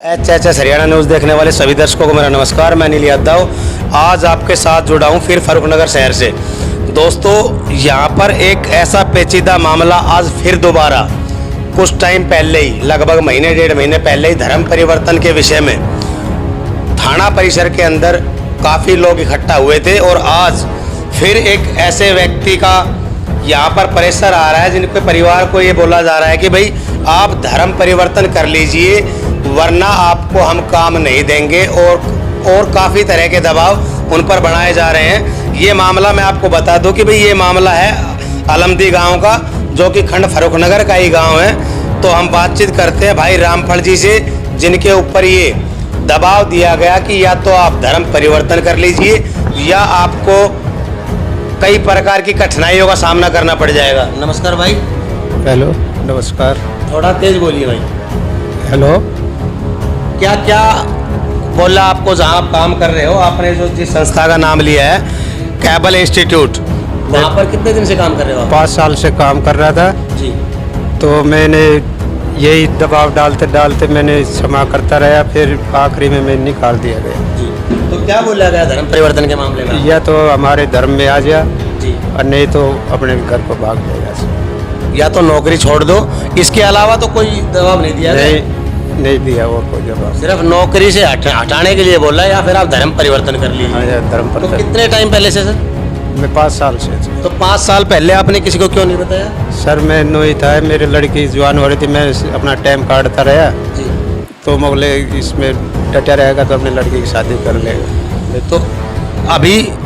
HHS Haryana news देखने वाले सभी दर्शकों को मेरा नमस्कार। मैं नील यादव आज आपके साथ जुड़ा हूं फिर फर्रुखनगर शहर से। दोस्तों, यहां पर एक ऐसा पेचीदा मामला आज फिर दोबारा कुछ टाइम पहले ही, लगभग महीने डेढ़ महीने पहले ही धर्म परिवर्तन के विषय में थाना परिसर के अंदर काफ़ी लोग इकट्ठा हुए थे और आज फिर एक ऐसे व्यक्ति का यहाँ पर प्रेशर आ रहा है जिनके परिवार को ये बोला जा रहा है कि भाई आप धर्म परिवर्तन कर लीजिए वरना आपको हम काम नहीं देंगे, और काफ़ी तरह के दबाव उन पर बनाए जा रहे हैं। ये मामला मैं आपको बता दूं कि भाई ये मामला है अलमदी गांव का, जो कि खंड फर्रुखनगर का ही गांव है। तो हम बातचीत करते हैं भाई रामफल जी से, जिनके ऊपर ये दबाव दिया गया कि या तो आप धर्म परिवर्तन कर लीजिए या आपको कई प्रकार की कठिनाइयों का सामना करना पड़ जाएगा। नमस्कार भाई। हेलो, नमस्कार। थोड़ा तेज बोलिए भाई। हेलो। क्या क्या बोला आपको जहाँ आप काम कर रहे हो? आपने जो जिस संस्था का नाम लिया है कैबल इंस्टीट्यूट, वहाँ पर कितने दिन से काम कर रहे हो आप? 5 साल से काम कर रहा था जी। तो मैंने यही दबाव डालते डालते मैंने क्षमा करता रहा, फिर आखिरी में मैं निकाल दिया गया। जी। तो क्या बोला गया धर्म परिवर्तन के मामले में? या तो हमारे धर्म में आ जा जी, और नहीं तो अपने घर को भाग जाएगा। या तो नौकरी छोड़ दो, इसके अलावा तो कोई दबाव नहीं दिया गया? नहीं दिया और कोई जवाब। सिर्फ नौकरी से हटाने के लिए बोला या फिर आप धर्म परिवर्तन कर लीजिए? हाँ, या धर्म तो पर। कितने टाइम पहले से सर? मैं 5 साल से। तो 5 साल पहले आपने किसी को क्यों नहीं बताया? सर मैं नहीं था, मेरी लड़की जवान हो रही थी, मैं अपना टाइम काटता रहा। जी। तो मोगले इसमें डटा रहेगा तो अपनी लड़की की शादी कर लेगा। तो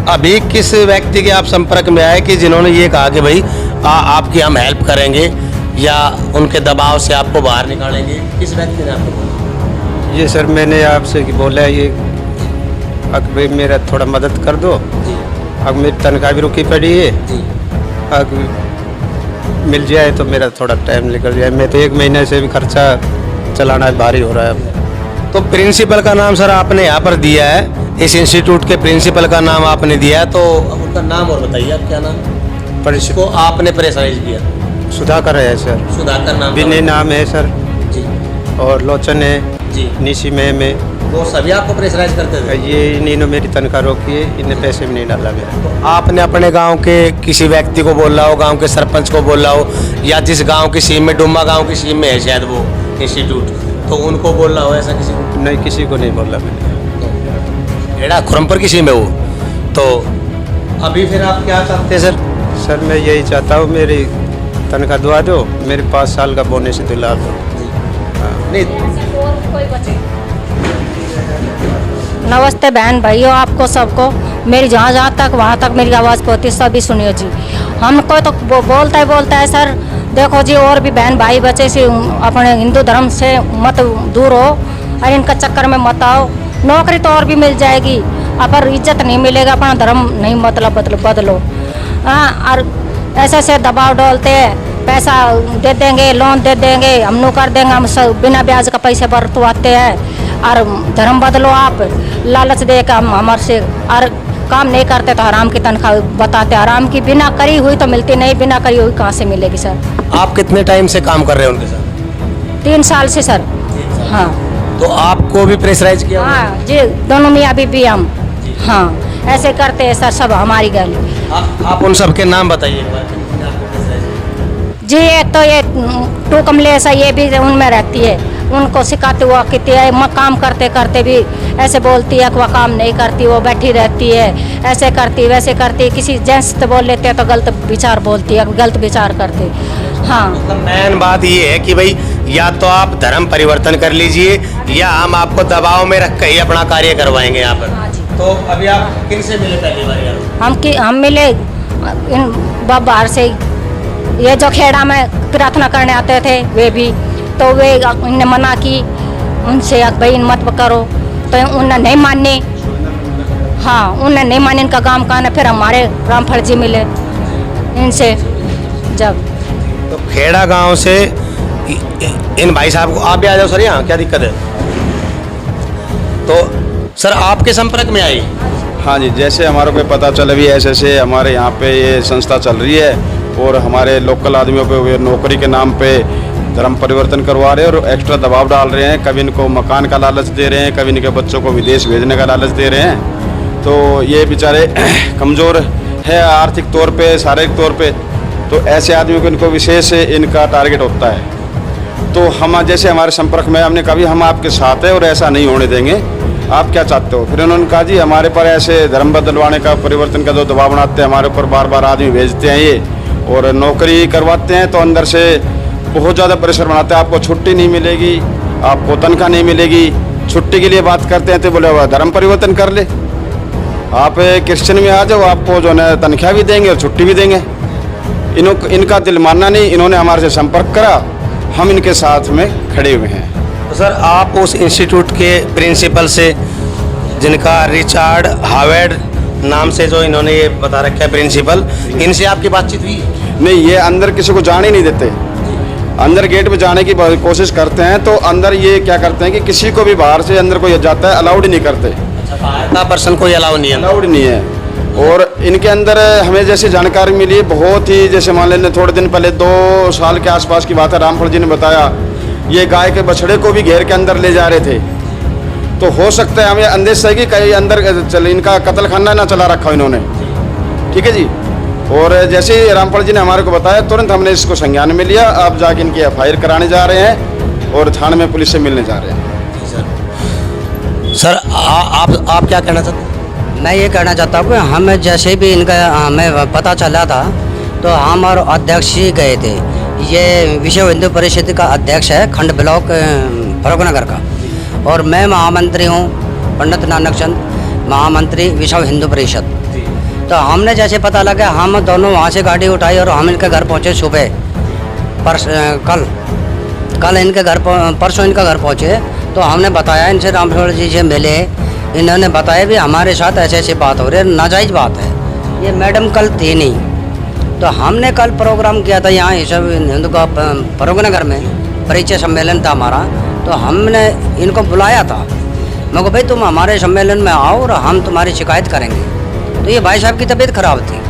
अभी किस व्यक्ति के आप संपर्क में आए कि जिन्होंने ये कहा कि भाई आपकी हम हेल्प करेंगे या उनके दबाव से आपको बाहर निकालेंगे? किस व्यक्ति ने आपको बोला? ये सर मैंने आपसे बोला ये अब भाई मेरा थोड़ा मदद कर दो। जी। अब मेरी तनख्वाह भी रुकी पड़ी है, जी। अब मिल जाए तो मेरा थोड़ा टाइम निकल जाए। मैं तो 1 महीने से भी खर्चा चलाना भारी हो रहा है। तो प्रिंसिपल का नाम सर आपने यहाँ पर दिया है, इस इंस्टीट्यूट के प्रिंसिपल का नाम आपने दिया है, तो अब उनका नाम और बताइए आप, क्या नाम पर इसको आपने प्रेशराइज किया? सुधाकर है सर। सुधाकर नाम? विनय नाम है सर। जी। और लोचन है जी। निशी में वो सभी आपको प्रेशराइज करते थे? ये इन्होंने मेरी तनख्वाह रोकी है, इन्हें पैसे भी नहीं डाला मेरा। तो आपने अपने गांव के किसी व्यक्ति को बोला हो, गांव के सरपंच को बोला हो, या जिस गांव की सीम में, डुम्मा गांव की सीम में है शायद वो इंस्टीट्यूट, तो उनको बोला हो ऐसा किसी को? नहीं, किसी को नहीं बोला मैंने। हेड़ा खुरमपुर की सीम है वो। तो अभी फिर आप क्या चाहते हैं सर? सर मैं यही चाहता हूँ मेरी तनख्वाह दुआ दो, मेरे 5 साल का बोनस दिला दो। नहीं। नमस्ते बहन भाइयों, आपको सबको मेरी जहाँ जहाँ तक वहाँ तक मेरी आवाज़ पहुँचती सभी सुनियो जी। हमको तो बोलता है सर, देखो जी और भी बहन भाई बच्चे से अपने हिंदू धर्म से मत दूर हो और इनका चक्कर में मत आओ। नौकरी तो और भी मिल जाएगी, पर इज्जत नहीं मिलेगा, अपना धर्म नहीं मतलब बदलो। हाँ, और ऐसे दबाव डालते हैं, पैसा दे देंगे, लोन दे देंगे, हम नु कर देंगे, हम सब बिना ब्याज का पैसे बरतवाते हैं और धर्म बदलो आप, लालच दे के हम हमारे से और काम नहीं करते तो हराम की तनख्वाह बताते। हराम की बिना करी हुई तो मिलती नहीं, बिना करी हुई कहाँ से मिलेगी सर? आप कितने टाइम से काम कर रहे हैं उनके साथ? 3 साल से सर। हाँ। तो आपको भी प्रेशराइज किया? हाँ जी, दोनों मियाँ बीबी हम। हाँ, ऐसे करते हैं सर सब हमारी गली। आप उन सब के नाम बताइए एक बार जी। एक तो ये 2 कमलेश है, ये भी उनमें रहती है, उनको सिखाते हुआ कहती है, काम करते करते भी ऐसे बोलती है कि वह काम नहीं करती, वो बैठी रहती है, ऐसे करती वैसे करती। किसी जेंट्स से बोल लेते हैं तो गलत विचार बोलती है, गलत विचार करते। हाँ, मतलब मेन बात ये है कि भाई या तो आप धर्म परिवर्तन कर लीजिए या हम आपको दबाव में रख कर ही अपना कार्य करवाएंगे यहाँ पर। तो अभी आप किन से मिले पहली बार यार? हम मिले इन बाहर से, ये जो खेड़ा में प्रार्थना करने आते थे वे भी, तो वे इन्हें मना की उनसे भाई मत करो, तो उन्हें नहीं मानी। हाँ, उन्हें नहीं मानी, इनका काम कहाँ है। फिर हमारे रामफल जी मिले इनसे जब। तो खेड़ा गांव से इन भाई साहब को, आप भी आ जाओ सर यहाँ, क्या दिक्कत है? तो सर आपके संपर्क में आई? हाँ जी, जैसे हमारे को पता चला भी ऐसे हमारे यहाँ पे ये संस्था चल रही है और हमारे लोकल आदमियों पे नौकरी के नाम पे धर्म परिवर्तन करवा रहे हैं और एक्स्ट्रा दबाव डाल रहे हैं। कभी इनको मकान का लालच दे रहे हैं, कभी इनके बच्चों को विदेश भेजने का लालच दे रहे हैं। तो ये बेचारे कमज़ोर है आर्थिक तौर पे, शारीरिक तौर पे, तो ऐसे आदमियों को इनको विशेष इनका टारगेट होता है। तो हम जैसे हमारे संपर्क में हमने कभी हम आपके साथ है और ऐसा नहीं होने देंगे, आप क्या चाहते हो। फिर उन्होंने कहा जी हमारे पर ऐसे धर्म बदलवाने का, परिवर्तन का जो दबाव बनाते हैं, हमारे ऊपर बार बार आदमी भेजते हैं ये और नौकरी करवाते हैं, तो अंदर से बहुत ज़्यादा प्रेशर बनाते हैं। आपको छुट्टी नहीं मिलेगी, आपको तनख्वाह नहीं मिलेगी। छुट्टी के लिए बात करते हैं तो बोले हुआ धर्म परिवर्तन कर ले, आप क्रिश्चियन में आ जाओ, आपको जो है तनख्वाह भी देंगे और छुट्टी भी देंगे। इनका दिल मानना नहीं, इन्होंने हमारे से संपर्क करा, हम इनके साथ में खड़े हुए हैं। तो सर आप उस इंस्टीट्यूट के प्रिंसिपल से, जिनका रिचार्ड हावर्ड नाम से जो इन्होंने ये बता रखा है प्रिंसिपल, इनसे आपकी बातचीत हुई? नहीं, ये अंदर किसी को जाने ही नहीं देते। अंदर गेट पे जाने की कोशिश करते हैं तो अंदर ये क्या करते हैं कि किसी को भी बाहर से अंदर कोई जाता है अलाउड ही नहीं करते। बाहर का पर्सन कोई अलाउ नहीं है? अलाउड नहीं है। और इनके अंदर हमें जैसे जानकारी मिली बहुत ही, जैसे मान लें थोड़े दिन पहले 2 साल के आसपास की बात है, रामफल जी ने बताया ये गाय के बछड़े को भी घेर के अंदर ले जा रहे थे। तो हो सकता है हमें अंदेशा है कि कहीं अंदर चल इनका कत्ल खाना ना चला रखा इन्होंने। ठीक है जी। और जैसे ही रामफल जी ने हमारे को बताया तुरंत हमने इसको संज्ञान में लिया। आप जाके इनकी FIR कराने जा रहे हैं और थाने में पुलिस से मिलने जा रहे हैं। सर आप क्या कहना चाहते हैं? मैं ये कहना चाहता हूँ कि हमें जैसे भी इनका हमें पता चला था तो हम और अध्यक्ष ही गए थे। ये विश्व हिंदू परिषद का अध्यक्ष है खंड ब्लॉक फरुखनगर का, और मैं महामंत्री हूँ पंडित नानक चंद, महामंत्री विश्व हिंदू परिषद। तो हमने जैसे पता लगा हम दोनों वहाँ से गाड़ी उठाई और हम इनके घर पहुँचे सुबह। कल इनके घर परसों इनका घर पहुँचे तो हमने बताया इनसे, रामफल जी से मिले, इन्होंने बताया भी हमारे साथ ऐसे ऐसी बात हो रही है, नाजायज़ बात है। ये मैडम कल थी नहीं, तो हमने कल प्रोग्राम किया था यहाँ सब हिंदू का फरुखनगर में, परिचय सम्मेलन था हमारा। तो हमने इनको बुलाया था, मैं को भाई तुम हमारे सम्मेलन में आओ और हम तुम्हारी शिकायत करेंगे। तो ये भाई साहब की तबीयत ख़राब थी,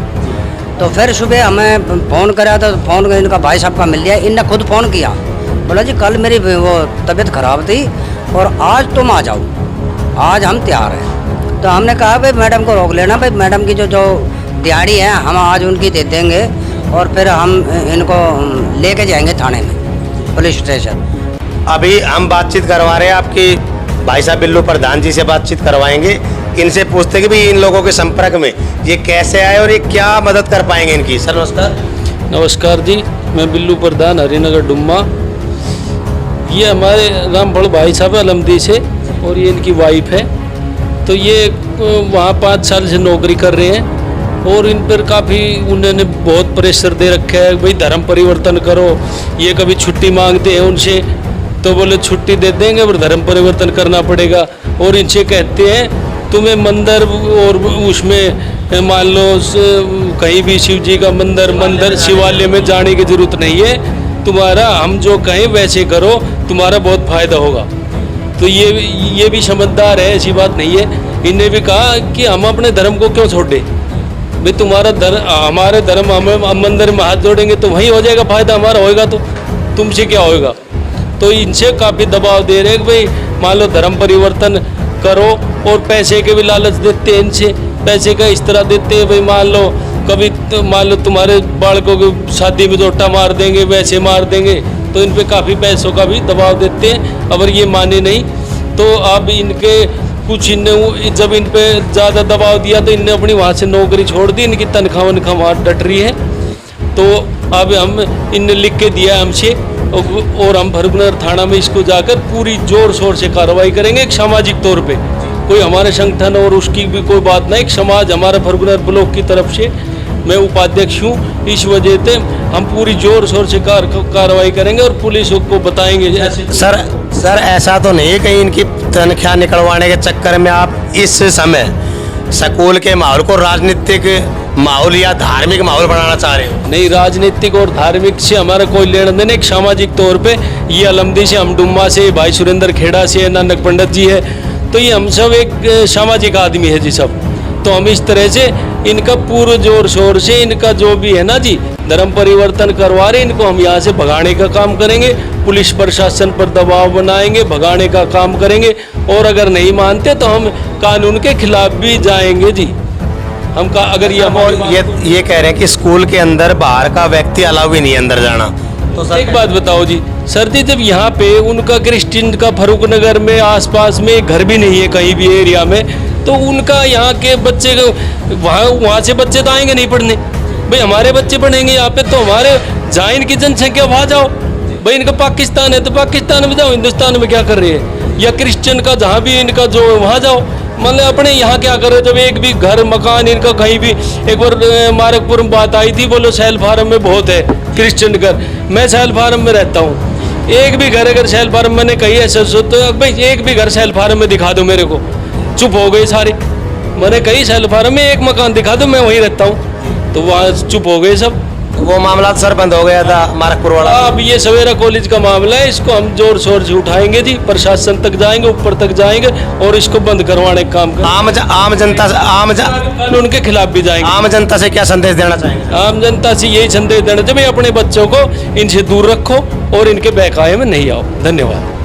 तो फिर सुबह हमें फ़ोन करा था, तो फ़ोन इनका भाई साहब का मिल गया। इनने खुद फ़ोन किया, बोला जी कल मेरी वो तबीयत ख़राब थी और आज तुम आ जाओ, आज हम तैयार हैं। तो हमने कहा भाई मैडम को रोक लेना, भाई मैडम की जो दिहाड़ी है हम आज उनकी दे देंगे और फिर हम इनको लेके जाएंगे थाने में, पुलिस स्टेशन। अभी हम बातचीत करवा रहे हैं आपकी भाई साहब बिल्लू प्रधान जी से बातचीत करवाएंगे। इनसे पूछते कि भी इन लोगों के संपर्क में ये कैसे आए और ये क्या मदद कर पाएंगे इनकी। सर नमस्कार। नमस्कार जी, मैं बिल्लू प्रधान हरिनगर डुम्मा। ये हमारे रामफल भाई साहब अलमदी से और ये इनकी वाइफ है। तो ये वहाँ 5 साल से नौकरी कर रहे हैं और इन पर काफ़ी उन्होंने बहुत प्रेशर दे रखा है, भाई धर्म परिवर्तन करो। ये कभी छुट्टी मांगते हैं उनसे तो बोले छुट्टी दे देंगे पर धर्म परिवर्तन करना पड़ेगा। और इनसे कहते हैं तुम्हें मंदिर और उसमें मान लो कहीं भी शिव जी का मंदिर शिवालय में जाने की जरूरत नहीं है, तुम्हारा हम जो कहें वैसे करो, तुम्हारा बहुत फायदा होगा। तो ये भी समझदार है, ऐसी बात नहीं है। इन्हें भी कहा कि हम अपने धर्म को क्यों छोड़े, भाई तुम्हारा हमारे धर्म हम मंदिर में हाथ जोड़ेंगे तो वहीं हो जाएगा फायदा, हमारा होएगा तो तुमसे क्या होएगा। तो इनसे काफ़ी दबाव दे रहे हैं कि भाई मान लो धर्म परिवर्तन करो, और पैसे के भी लालच देते हैं इनसे। पैसे का इस तरह देते हैं भाई मान लो कभी मान लो तुम्हारे बालकों को शादी में जोटा मार देंगे, वैसे मार देंगे। तो इन पे काफ़ी पैसों का भी दबाव देते हैं। अगर ये माने नहीं तो अब इनके कुछ इनने जब इन पे ज़्यादा दबाव दिया तो इनने अपनी वहाँ से नौकरी छोड़ दी, इनकी तनख्वाह वनख्वाह वहाँ डट रही है। तो अब हम इनने लिख के दिया हमसे और हम फरुखनगर थाना में इसको जाकर पूरी जोर शोर से कार्रवाई करेंगे। एक सामाजिक तौर पे कोई हमारे संगठन और उसकी भी कोई बात नहीं, एक समाज हमारा फरुखनगर ब्लॉक की तरफ से, मैं उपाध्यक्ष हूँ, इस वजह से हम पूरी जोर शोर से कार्रवाई करेंगे और पुलिस को बताएंगे। सर ऐसा तो नहीं कहीं इनकी तनख्वाह निकलवाने के चक्कर में आप इस समय स्कूल के माहौल को राजनीतिक माहौल या धार्मिक माहौल बनाना चाह रहे हो? नहीं, राजनीतिक और धार्मिक से हमारा कोई लेना देना। एक सामाजिक तौर पे ये अलमदी से, हम डुम्मा से, भाई सुरेंद्र खेड़ा से, नानक पंडित जी है, तो ये हम सब एक सामाजिक आदमी है जी सब। तो हम इस तरह से इनका पूरे जोर शोर से इनका जो भी है ना जी धर्म परिवर्तन करवा रहे, इनको हम यहाँ से भगाने का काम करेंगे। पुलिस प्रशासन पर दबाव बनाएंगे, भगाने का काम करेंगे, और अगर नहीं मानते तो हम कानून के खिलाफ भी जाएंगे जी। हम का अगर ये कह रहे हैं कि स्कूल के अंदर बाहर का व्यक्ति अलाउ भी नहीं है अंदर जाना। तो सर एक बात बताओ जी, सर जी जब यहाँ पे उनका क्रिश्चियन का फरूक नगर में आसपास में घर भी नहीं है कहीं भी एरिया में, तो उनका यहाँ के बच्चे वहाँ से बच्चे तो आएंगे नहीं पढ़ने। भाई हमारे बच्चे पढ़ेंगे यहाँ पे, तो हमारे जहाँ इनकी जनसंख्या वहाँ जाओ। भाई इनका पाकिस्तान है तो पाकिस्तान में जाओ, हिंदुस्तान में क्या कर रही है, या क्रिश्चियन का जहाँ भी इनका जो वहाँ जाओ। मतलब अपने यहाँ क्या कर रहे हो, जब एक भी घर मकान इनका कहीं भी, एक बार मारकपुर में बात आई थी, बोलो सैल फार्म में बहुत है क्रिश्चियन घर, मैं सैल फार्म में रहता हूँ, एक भी घर अगर सैल फार्म मैंने कही ऐसा तो भाई एक भी घर सैल फार्म में दिखा दो मेरे को, चुप हो गए सारे। मैंने कही सैल फार्म में एक मकान दिखा दो, मैं वहीं रहता हूँ, तो वहाँ चुप हो गए सब। वो मामला सर बंद हो गया था मारकपुर वाला। अब ये सवेरा कॉलेज का मामला है, इसको हम जोर शोर से उठाएंगे जी, प्रशासन तक जाएंगे, ऊपर तक जाएंगे और इसको बंद करवाने का काम करेंगे। आम जनता कानून के खिलाफ भी जाएंगे। आम जनता से क्या संदेश देना चाहेंगे? आम जनता से यही संदेश देना चाहिए, भाई अपने बच्चों को इनसे दूर रखो और इनके बहकावे में नहीं आओ। धन्यवाद।